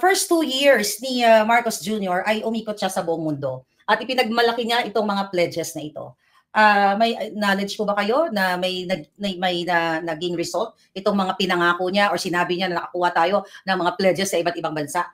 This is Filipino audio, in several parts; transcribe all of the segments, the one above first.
First 2 years ni Marcos Jr. ay umikot siya sa buong mundo at ipinagmalaki niya itong mga pledges na ito. May knowledge po ba kayo na naging result itong mga pinangako niya or sinabi niya na nakakuha tayo ng mga pledges sa iba't ibang bansa?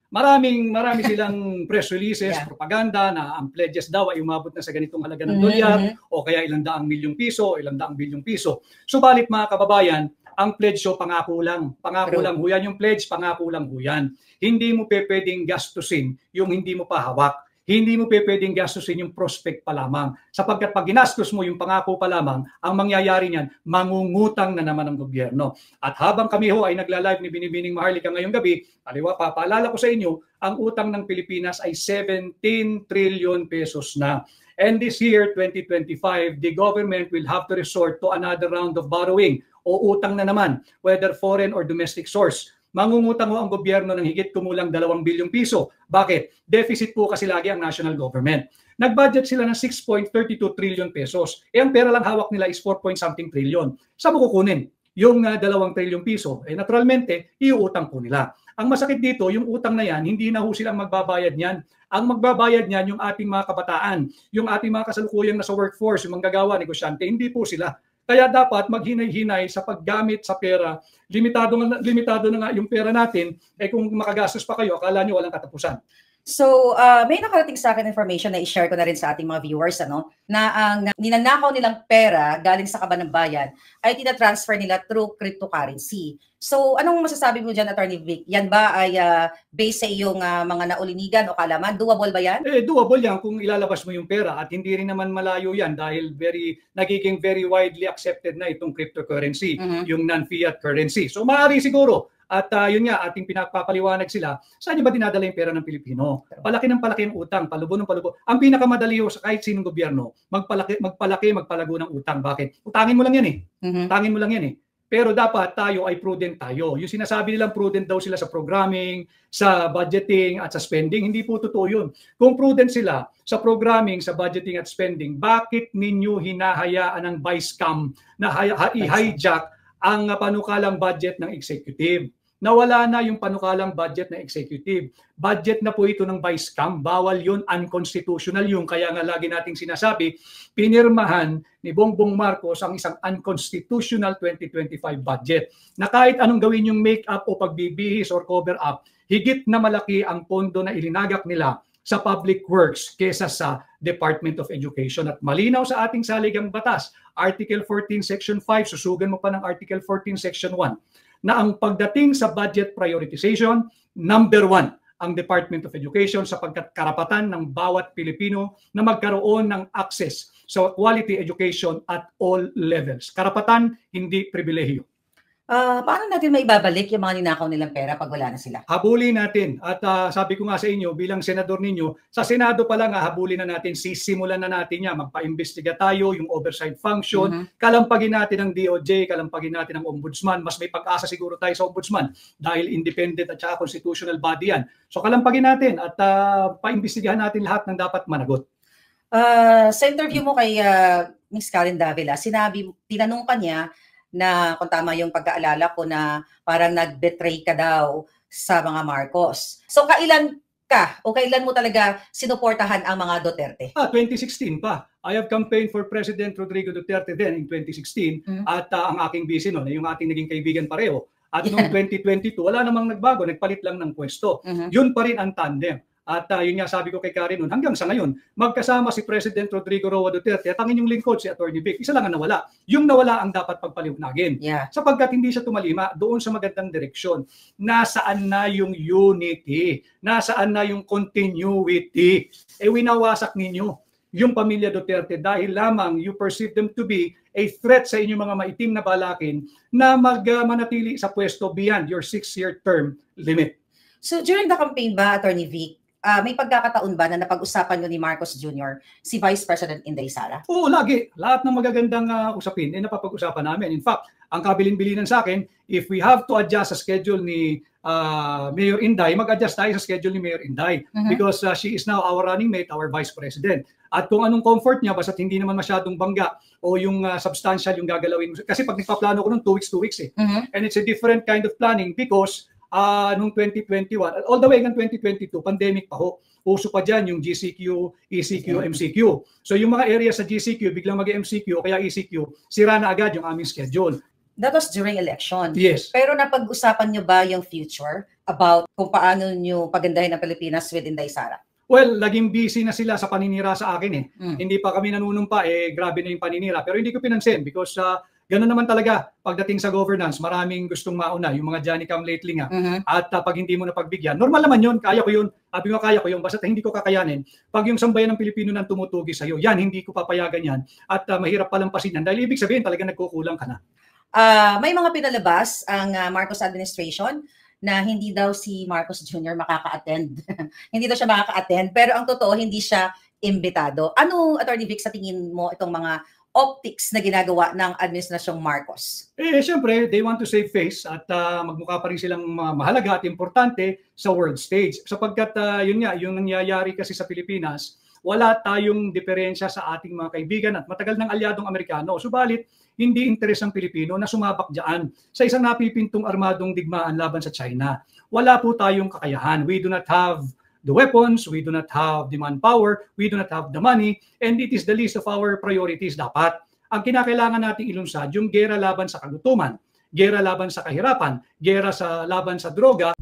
Marami silang press releases, propaganda na ang pledges daw ay umabot na sa ganitong halaga ng dolyar o kaya ilang daang milyong piso, ilang daang bilyong piso. Subalit mga kababayan, ang pledge so pangako lang. Pangako lang ho yan yung pledge, pangako lang ho yan. Hindi mo pwedeng gastusin yung hindi mo pa hawak. Hindi mo pwedeng gastusin yung prospect pa lamang. Sapagkat pag ginastos mo yung pangako pa lamang, ang mangyayari niyan, mangungutang na naman ang gobyerno. At habang kami ho ay nagla-live ni Binibining Maharlika ngayong gabi, papaalala ko sa inyo, ang utang ng Pilipinas ay 17 trillion pesos na. And this year, 2025, the government will have to resort to another round of borrowing o utang na naman, whether foreign or domestic source. Mangungutang ho ang gobyerno ng higit kumulang 2 bilyong piso. Bakit? Deficit po kasi lagi ang national government. Nag-budget sila ng 6.32 trillion pesos. Ang pera lang hawak nila is 4-something trillion. Saan mo kukunin yung 2 trilyong piso? Naturalmente, iuutang po nila. Ang masakit dito, yung utang na yan, hindi na ho silang magbabayad niyan. Ang magbabayad niyan yung ating mga kabataan, yung ating mga kasalukuyang nasa workforce, yung manggagawa, negosyante, hindi po sila. Kaya dapat maghinay-hinay sa paggamit sa pera. Limitado na nga yung pera natin, kung makagastos pa kayo, akala nyo walang katapusan. So, may nakarating sa akin information na i-share ko na rin sa ating mga viewers, na ang ninanakaw nilang pera galing sa kaban ng bayan ay tinatransfer nila through cryptocurrency. So, anong masasabi mo dyan, Attorney Vic? Yan ba ay based sa iyong mga naulinigan o kalaman? Doable ba yan? Doable yan kung ilalabas mo yung pera at hindi rin naman malayo yan dahil nagiging very widely accepted na itong cryptocurrency, yung non-fiat currency. So, maaari siguro. At yun nga, ating pinapapaliwanag sila, saan ba dinadala yung pera ng Pilipino? Palaki ang utang, palubo ng palubo. Ang pinakamadali sa kahit sinong gobyerno, magpalago ng utang. Bakit? Utangin mo lang yan Utangin mo lang yan Pero dapat tayo ay prudent tayo. Yung sinasabi nilang prudent daw sila sa programming, sa budgeting at sa spending, hindi po totoo yun. Kung prudent sila sa programming, sa budgeting at spending, bakit ninyo hinahayaan ng vice scam na i-hijack ang panukalang budget ng executive? Nawala na yung panukalang budget ng executive. Budget na po ito ng vice scam. Bawal yun, unconstitutional yung. Kaya nga lagi nating sinasabi, pinirmahan ni Bongbong Marcos ang isang unconstitutional 2025 budget. Na kahit anong gawin yung make-up o pagbibihis or cover-up, higit na malaki ang pondo na ilinagak nila sa public works kesa sa Department of Education. At malinaw sa ating saligang batas, Article 14, Section 5, susugan mo pa ng Article 14, Section 1, na ang pagdating sa budget prioritization, number 1 ang Department of Education sapagkat karapatan ng bawat Pilipino na magkaroon ng access sa quality education at all levels. Karapatan, hindi pribilehiyo. Paano natin maibabalik yung mga ninakaw nilang pera pag wala na sila? Habulin natin. At sabi ko nga sa inyo, bilang senador ninyo, sa Senado pa lang habulin na natin, sisimulan na natin yan. Magpa-imbestiga tayo, yung oversight function, kalampagin natin ang DOJ, kalampagin natin ang Ombudsman. Mas may pag-asa siguro tayo sa Ombudsman dahil independent at saka constitutional body yan. So kalampagin natin at paimbestigahan natin lahat ng dapat managot. Sa interview mo kay Ms. Karen Davila, tinanong ka niya na kung tama yung pagkaalala ko na parang nag-betray ka daw sa mga Marcos. So kailan ka o kailan mo talaga sinuportahan ang mga Duterte? 2016 pa. I have campaigned for President Rodrigo Duterte then in 2016 at ang aking busy noon, yung ating naging kaibigan pareho. At noong 2022, wala namang nagbago, nagpalit lang ng pwesto. Yun pa rin ang tandem. At yun nga sabi ko kay Karen noon, hanggang sa ngayon, magkasama si President Rodrigo Roa Duterte at ang inyong lingkod si Atty. Vic. Isa lang ang nawala. Yung nawala ang dapat pagpaliwanagin. Sapagkat hindi siya tumalima doon sa magandang direksyon. Nasaan na yung unity? Nasaan na yung continuity? Winawasak ninyo yung pamilya Duterte dahil lamang you perceive them to be a threat sa inyong mga maitim na balakin na manatili sa pwesto beyond your 6-year term limit. So during the campaign ba, Atty. Vic, may pagkakataon ba na napag-usapan nyo ni Marcos Jr. si Vice President Inday Sara? Oo, lagi. Lahat ng magagandang usapin ay napapag-usapan namin. In fact, ang kabilin-bilinan sa akin, if we have to adjust sa schedule ni Mayor Inday, mag-adjust tayo sa schedule ni Mayor Inday because she is now our running mate, our Vice President. At kung anong comfort niya, basta't hindi naman masyadong bangga o yung substantial yung gagalawin mo. Kasi pag nagpaplano ko nung 2 weeks, 2 weeks eh. And it's a different kind of planning because nung 2021, all the way hanggang 2022, pandemic pa ho. Uso pa dyan yung GCQ, ECQ, MCQ. So yung mga area sa GCQ, biglang mag-MCQ o kaya ECQ, sira na agad yung aming schedule. That was during election. Yes. Pero napag-usapan nyo ba yung future about kung paano nyo pagandahin ang Pilipinas with Inday Sara? Well, naging busy na sila sa paninira sa akin eh. Hindi pa kami nanunumpa eh, grabe na yung paninira. Pero hindi ko pinansin because gano'n naman talaga pagdating sa governance, maraming gustong mauna, yung mga Johnny come lately nga. At pag hindi mo na pagbigyan, normal naman yun, kaya ko yun, sabi mo kaya ko yun, basta hindi ko kakayanin. Pag yung sambayan ng Pilipino nang tumutugi sa'yo, yan, hindi ko papayagan yan. At mahirap palampasin yan. Dahil ibig sabihin talaga nagkukulang ka na. May mga pinalabas ang Marcos administration na hindi daw si Marcos Jr. makaka-attend. Hindi daw siya makaka-attend, pero ang totoo, hindi siya imbitado. Ano, Attorney Vic, sa tingin mo itong mga optics na ginagawa ng Administrasyong Marcos? Siyempre, they want to save face at magmukha pa rin silang mahalaga at importante sa world stage. Sapagkat yun nga, yung nangyayari kasi sa Pilipinas, wala tayong diferensya sa ating mga kaibigan at matagal ng alyadong Amerikano. Subalit, hindi interes ng Pilipino na sumabak dyan sa isang napipintong armadong digmaan laban sa China. Wala po tayong kakayahan. We do not have the weapons, we do not have the manpower, we do not have the money, and it is the least of our priorities dapat. Ang kinakailangan nating ilunsad, yung gera laban sa kagutuman, gera laban sa kahirapan, gera laban sa droga,